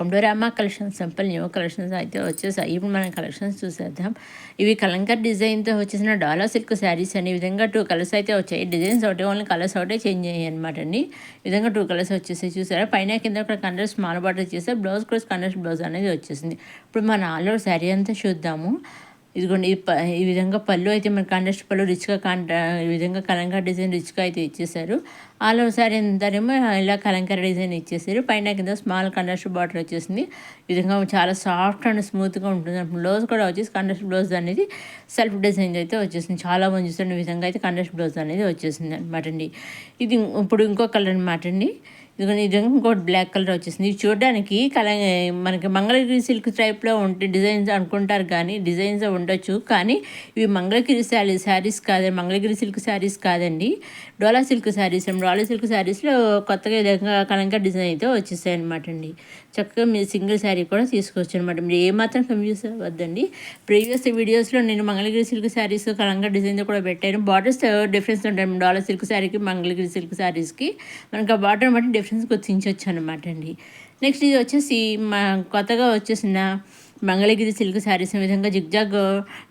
Welcome to Rama collections. Simple new collections అయితే వచ్చేసాయి. ఇప్పుడు మనం కలెక్షన్స్ చూసేద్దాం. ఇవి కలంకర్ డిజైన్తో వచ్చేసిన డాలా సిల్క్ శారీస్ అనే విధంగా 2 కలర్స్ అయితే వచ్చాయి. డిజైన్స్ ఒకటే, ఓన్లీ కలర్స్ ఒకటే చేంజ్ అయ్యాయి అనమాట అండి. ఈ విధంగా 2 కలర్స్ వచ్చేసి చూసారా, పైన కింద ఒక కండర్ స్మాల్ బార్డర్ చేస్తే బ్లౌజ్ కూడా కండర్ బ్లౌజ్ అనేది వచ్చేసింది. ఇప్పుడు మన ఆల్ ఓవర్ శారీ అంతా చూద్దాము. ఇదిగోండి ఈ విధంగా పళ్ళు అయితే మన కాంట్రాస్ట్ పళ్ళు రిచ్గా ఈ విధంగా కలంకారీ డిజైన్ రిచ్గా అయితే ఇచ్చేసారు. ఆల్ ఓవర్ సారీ అంతానేమో ఇలా కలంకారీ డిజైన్ ఇచ్చేసారు. పైన కింద స్మాల్ కాంట్రాస్ట్ బార్డర్ వచ్చేసింది. ఈ విధంగా చాలా సాఫ్ట్ అండ్ స్మూత్గా ఉంటుంది. బ్లౌజ్ కూడా వచ్చేసి కాంట్రాస్ట్ బ్లౌజ్ అనేది సెల్ఫ్ డిజైన్ అయితే వచ్చేసింది. చాలా మంది చూస్తున్న విధంగా అయితే కాంట్రాస్ట్ బ్లౌజ్ అనేది వచ్చేసింది అనమాట అండి. ఇది ఇప్పుడు ఇంకో కలర్ అనమాట అండి. ఇదిగోండి ఇది ఇంకోటి బ్లాక్ కలర్ వచ్చేసింది. ఇది చూడడానికి మనకి మంగళగిరి సిల్క్ టైప్లో ఉంటే డిజైన్స్ అనుకుంటారు, కానీ డిజైన్స్ ఉండొచ్చు, కానీ ఇవి మంగళగిరి శారీస్ కాదండి, మంగళగిరి సిల్క్ శారీస్ కాదండి, డోలా సిల్క్ శారీస్. డోలా సిల్క్ శారీస్లో కొత్తగా విధంగా కలంకారీ డిజైన్ అయితే వచ్చేసాయి అనమాట అండి. చక్కగా మీరు సింగిల్ శారీ కూడా తీసుకోవచ్చు అనమాట. మీరు ఏమాత్రం కన్ఫ్యూజ్ అవ్వద్దండి. ప్రీవియస్ వీడియోస్లో నేను మంగళగిరి సిల్క్ శారీస్ కలంకారీ డిజైన్తో కూడా పెట్టాను. బార్డర్స్ డిఫరెన్స్ ఉంటాయి డోలా సిల్క్ శారీకి మంగళగిరి సిల్క్ శారీస్కి. మనకు ఆ బార్డర్ బట్టి డిఫరెన్స్ గుర్తించవచ్చు అనమాట అండి. నెక్స్ట్ ఇది వచ్చేసి కొత్తగా వచ్చేసిన మంగళగిరి సిల్క్ శారీస్ విధంగా జిగ్జాగ్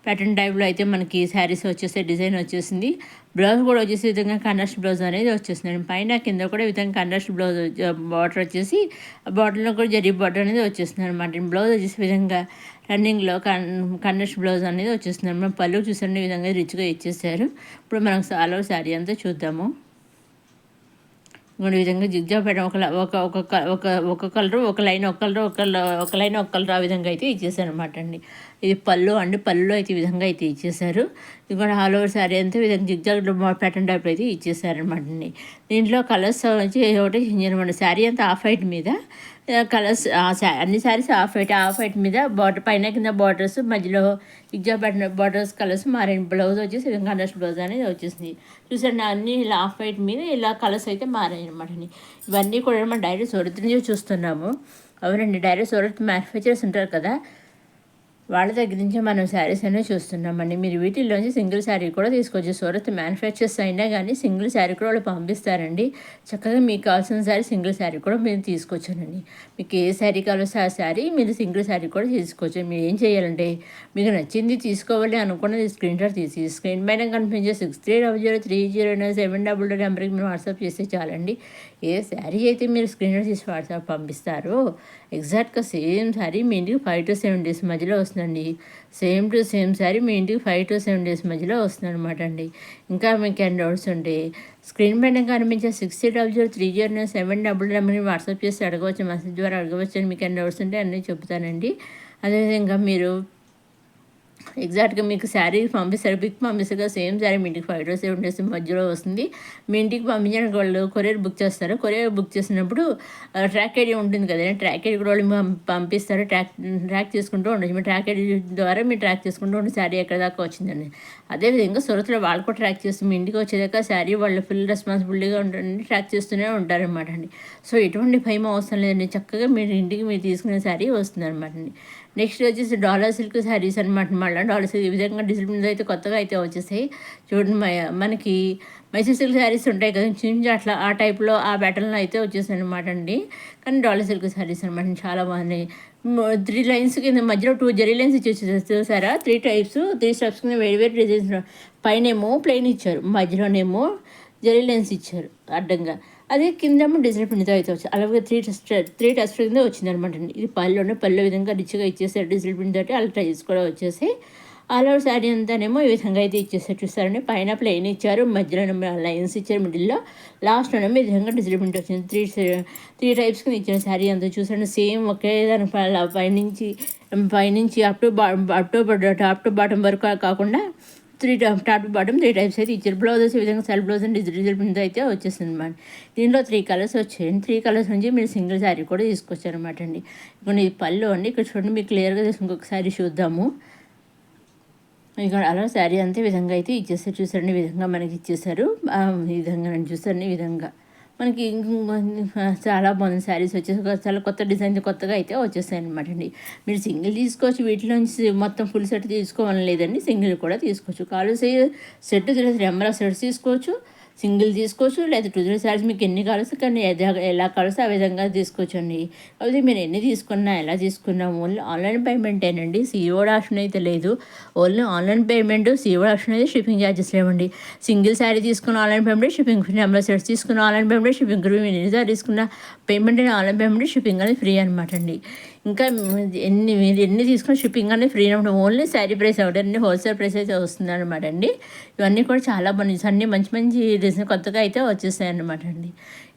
ప్యాటర్న్ టైప్లో అయితే మనకి శారీస్ వచ్చేసే డిజైన్ వచ్చేసింది. బ్లౌజ్ కూడా వచ్చేసి విధంగా కంట్రాస్ట్ బ్లౌజ్ అనేది వచ్చేస్తుంది. పైన కింద కూడా విధంగా కంట్రాస్ట్ బ్లౌజ్ బార్డర్ వచ్చేసి బార్డర్లో కూడా జరీ బార్డర్ అనేది వచ్చేస్తుంది అనమాట. బ్లౌజ్ వచ్చేసి విధంగా రన్నింగ్లో కంట్రాస్ట్ బ్లౌజ్ అనేది వచ్చేస్తుంది అనమాట. పళ్ళు చూసే విధంగా రిచ్గా ఇచ్చేసారు. ఇప్పుడు మనం ఆల్ ఓవర్ శారీ అంతా చూద్దాము. ఈ విధంగా జిగ్జాగ్ పెట్టడం ఒక కలరు ఒక లైన్ ఒక లైన్ ఒక కలర్ ఆ విధంగా అయితే ఇచ్చేసారు అనమాట అండి. ఇది పళ్ళు అండి. పళ్ళులో అయితే ఈ విధంగా అయితే ఇచ్చేసారు. ఇది కూడా ఆల్ ఓవర్ శారీ అంతా విధంగా జిగ్జాగ్ ప్యాటర్న్ టైప్ అయితే ఇచ్చేసారనమాట అండి. దీంట్లో కలర్స్ వచ్చి ఒకటి చేంజ్ అనమాట. శారీ అంతా ఆఫ్ వైట్ మీద కలర్స్ అన్ని శారీస్ ఆఫ్ వైట్ మీద బార్డర్ పైన కింద బార్డర్స్ మధ్యలో జిగ్జాగ్ ప్యాటర్న్ బార్డర్స్ కలర్స్ మారాయి. బ్లౌజ్ వచ్చేసి కాంట్రాస్ట్ బ్లౌజ్ అనేది వచ్చేసింది. చూసండి, అన్నీ ఇలా ఆఫ్ వైట్ మీద ఇలా కలర్స్ అయితే మారాయి అనమాట అండి. ఇవన్నీ కూడా మనం డైరెక్ట్ సూరత్ నుంచి చూస్తున్నాము. అవునండి, డైరెక్ట్ సూరత్ మ్యానుఫ్యాక్చరర్స్ ఉంటారు కదా, వాళ్ళ దగ్గర నుంచి మనం శారీస్ అనేవి చూస్తున్నామండి. మీరు వీటిల్లోంచి సింగిల్ శారీ కూడా తీసుకోవచ్చు. సూరత్ మ్యానుఫ్యాక్చర్స్ అయినా కానీ సింగిల్ శారీ కూడా వాళ్ళు పంపిస్తారండి. చక్కగా మీకు కావాల్సిన శారీ సింగిల్ శారీ కూడా మీరు తీసుకోవచ్చునండి. మీకు ఏ శారీ కావాల్సి ఆ శారీ మీరు సింగిల్ శారీ కూడా తీసుకోవచ్చు. మీరు ఏం చేయాలంటే మీకు నచ్చింది తీసుకోవాలి అనుకున్నది స్క్రీన్ షాట్ తీసి స్క్రీన్ పైన కనిపించే 6300309700 నెంబర్కి మీరు వాట్సాప్ చేస్తే చాలండి. ఏ శారీ అయితే మీరు స్క్రీన్ షాట్ తీసి వాట్సాప్ పంపిస్తారో ఎగ్జాక్ట్గా సేమ్ శారీ మీ ఇంటికి 5 to 7 days మధ్యలో వస్తుందండి. సేమ్ టు సేమ్ శారీ మీ ఇంటికి 5 to 7 days మధ్యలో వస్తుంది అనమాట అండి. ఇంకా మీకు ఏం డౌట్స్ ఉంటే స్క్రీన్ పైన కనిపించే 6300309700 నెంబర్ని వాట్సాప్ చేసి అడగవచ్చు, మెసేజ్ ద్వారా అడగవచ్చు అని. మీకు ఏం డౌట్స్ ఉంటే అన్నీ చెప్తానండి. అదేవిధంగా మీరు ఎగ్జాక్ట్గా మీకు శారీ పంపిస్తారు, పిక్ పంపిస్తారు, సేమ్ శారీ మీ ఇంటికి 5 to 7 days మధ్యలో వస్తుంది. మీ ఇంటికి పంపించడానికి వాళ్ళు కొరియర్ బుక్ చేస్తారు. కొరియర్ బుక్ చేసినప్పుడు ట్రాక్ ఐడి ఉంటుంది కదండి, ట్రాక్ ఐడి కూడా వాళ్ళు పంపిస్తారు. ట్రాక్ చేసుకుంటూ ఉండొచ్చు. మీ ట్రాక్ ఐడి ద్వారా మీరు ట్రాక్ చేసుకుంటూ ఉండే శారీ ఎక్కడ దాకా వచ్చిందండి. అదేవిధంగా సూరత్లో వాళ్ళు కూడా ట్రాక్ చేస్తూ మీ ఇంటికి వచ్చేదాకా శారీ వాళ్ళు ఫుల్ రెస్పాన్సిబిలిటీగా ఉంటుంది, ట్రాక్ చేస్తూనే ఉంటారనమాట అండి. సో ఎటువంటి భయం అవసరం లేదండి. చక్కగా మీరు ఇంటికి మీరు తీసుకునే శారీ వస్తుంది అనమాట అండి. నెక్స్ట్ వచ్చేసి డాలా సిల్క్ శారీస్ అనమాట. మళ్ళీ డాలా సిల్క్ ఈ విధంగా డిసిప్లిన్ అయితే కొత్తగా అయితే వచ్చేసాయి. చూడండి, మనకి మైసూర్ సిల్క్ శారీస్ ఉంటాయి కదా, చిన్న అట్లా ఆ టైప్లో ఆ ప్యాటర్న్లో అయితే వచ్చేసాయి అనమాట అండి. కానీ డాలా సిల్క్ శారీస్ అనమాట చాలా బాగున్నాయి. 3 lines కింద మధ్యలో 2 జరీ లైన్స్ ఇచ్చేసి చూసారా, 3 types 3 steps కింద వేరు డిజైన్స్. పైనేమో ప్లెయిన్ ఇచ్చారు, మధ్యలోనేమో జరీ లైన్స్ ఇచ్చారు అడ్డంగా. అదే కిందేమో డిజిటల్ ప్రింట్తో అయితే వచ్చి అలాగే 3 టెస్ట్ కింద వచ్చింది అనమాట అండి. ఇది పళ్ళు విధంగా రిచ్గా ఇచ్చేసారు డిజిటల్ ప్రింట్ తోటి. అలా టైల్స్ కూడా వచ్చేసి ఆల్ ఓవర్ శారీ అంతానేమో ఈ విధంగా అయితే ఇచ్చేసారు. చూస్తారండి, పైన ప్లెయిన్ ఇచ్చారు, మధ్యలో లైన్స్ ఇచ్చారు, మిడిల్లో లాస్ట్లోనేమో ఈ విధంగా డిజిటల్ ప్రింట్ వచ్చింది. 3 types కింద ఇచ్చిన శారీ అంతా చూసారండి. సేమ్ ఒకే దాని పైనుంచి అప్ టు బాటం వరకు కాకుండా టాప్ టు బాటమ్ 3 types అయితే ఇచ్చారు. బ్లౌజెస్ ఈ విధంగా self blouse and digital print అయితే వచ్చేసింది అనమాట. దీంట్లో 3 కలర్స్ వచ్చాయి. 3 కలర్స్ నుంచి మీరు సింగిల్ శారీ కూడా తీసుకొచ్చారు అనమాట అండి. ఇప్పుడు ఇది పళ్ళు అండి. ఇక్కడ చూడండి, మీకు క్లియర్గా ఇంకొక శారీ చూద్దాము. ఇక్కడ అలా శారీ అంతే విధంగా అయితే ఇచ్చేసారు. చూసారండి, ఈ విధంగా మనకి ఇచ్చేసారు. ఈ విధంగా నేను చూసాను. ఈ విధంగా మనకి చాలా బాగుంది శారీస్ వచ్చేసి చాలా కొత్త డిజైన్ కొత్తగా అయితే వచ్చేసాయి అనమాట అండి. మీరు సింగిల్ తీసుకోవచ్చు, వీటిలోంచి మొత్తం ఫుల్ సెట్ తీసుకోవాలని లేదండి, సింగిల్ కూడా తీసుకోవచ్చు. కాలు సెట్ నెంబర్ ఆఫ్ సెట్స్ తీసుకోవచ్చు, సింగిల్ తీసుకోవచ్చు, లేదా 2, 3 శారీస్ మీకు ఎన్ని కావాల్సి కానీ ఎలా కావాల్సో ఆ విధంగా తీసుకోవచ్చండి. కాకపోతే మీరు ఎన్ని తీసుకున్నా, ఎలా తీసుకున్నా ఓన్లీ ఆన్‌లైన్ పేమెంటేనండి. సీఓడి ఆప్షన్ అయితే లేదు. Only online payment, COD option అయితే షిప్పింగ్ ఛార్జెస్ లేవండి. సింగిల్ శారీ తీసుకున్న online payment, shipping free. Number sets తీసుకున్న ఆన్‌లైన్ పేమెంట్, షిప్పింగ్ ఫ్రీ. మీరు ఎన్ని సారీస్ తీసుకున్న పేమెంట్ ఆన్‌లైన్ పేమెంట్, షిప్పింగ్ అనేది ఫ్రీ అనమాట అండి. ఇంకా మీరు ఎన్ని తీసుకున్న షిప్పింగ్ అనేది ఫ్రీ అనమాట. ఓన్లీ శారీ ప్రైస్ ఒకటండి, హోల్సేల్ ప్రైస్ అయితే వస్తుందన్నమాట అండి. ఇవన్నీ కూడా చాలా బాగున్నాయి. అన్నీ మంచి మంచి డిజైన్ కొత్తగా అయితే వచ్చేసాయి అన్నమాట అండి.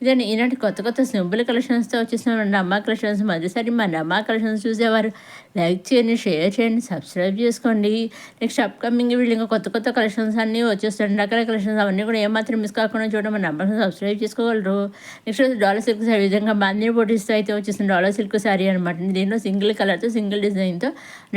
ఇదండి ఈనాటి కొత్త సింపుల్ కలెక్షన్స్తో వచ్చేసినామండి అమ్మా కలెక్షన్స్. మొదటిసారి మన అమ్మా కలెక్షన్స్ చూసేవారు లైక్ చేయండి, షేర్ చేయండి, సబ్స్క్రైబ్ చేసుకోండి. నెక్స్ట్ అప్కమింగ్ వీళ్ళు ఇంకా కొత్త కలెక్షన్స్ అన్నీ వచ్చేస్తాయండి. రకాల కలెక్షన్స్ అవన్నీ కూడా ఏమాత్రం మిస్ కాకుండా చూడడం మన నంబర్ని సబ్స్క్రైబ్ చేసుకోగలరు. నెక్స్ట్ డాలర్ సిల్క్ శారీ విధంగా బాందిని బొటీస్తో అయితే వచ్చేసింది డాలర్ సిల్క్ శారీ అనమాట. దీంట్లో సింగిల్ కలర్తో సింగిల్ డిజైన్తో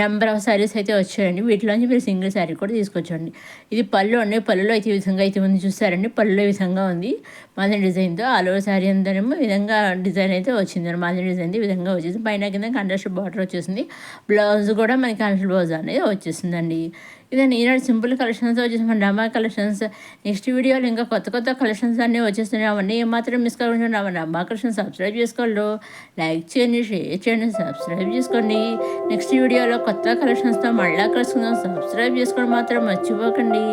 నెంబర్ ఆఫ్ శారీస్ అయితే వచ్చాయండి. వీటిలోంచి మీరు సింగిల్ శారీ కూడా తీసుకొచ్చండి. ఇది పళ్ళు అండి. పళ్ళులో అయితే ఈ విధంగా అయితే ఉంది చూస్తారండి. పళ్ళులో ఈ విధంగా ఉంది మాదిరి డిజైన్తో. ఆల్ ఓవర్ శారీ అంతానేమో విధంగా డిజైన్ అయితే వచ్చింది. మాదిరి డిజైన్ ఈ విధంగా వచ్చేసి పైన కింద కాంట్రాస్ట్ బార్డర్ వచ్చేసింది. బ్లౌజ్ కూడా మనకి కాంట్రాస్ట్ బ్లౌజ్ అనేది వచ్చేసిందండి. ఇదండి ఈనాడు సింపుల్ కలెక్షన్స్ వచ్చేసి మన డ్రామా కలెక్షన్స్. నెక్స్ట్ వీడియోలో ఇంకా కొత్త కలెక్షన్స్ అన్నీ వచ్చేస్తున్నాయి. అవన్నీ ఏమాత్రం మిస్ కాకుండా మన డ్రామా కలెక్షన్స్ సబ్స్క్రైబ్ చేసుకోండి. లైక్ చేయండి, షేర్ చేయండి, సబ్స్క్రైబ్ చేసుకోండి. నెక్స్ట్ వీడియోలో కొత్త కలెక్షన్స్తో మళ్ళీ కలుసుకుందాం. సబ్స్క్రైబ్ చేసుకోవడం మాత్రం మర్చిపోకండి.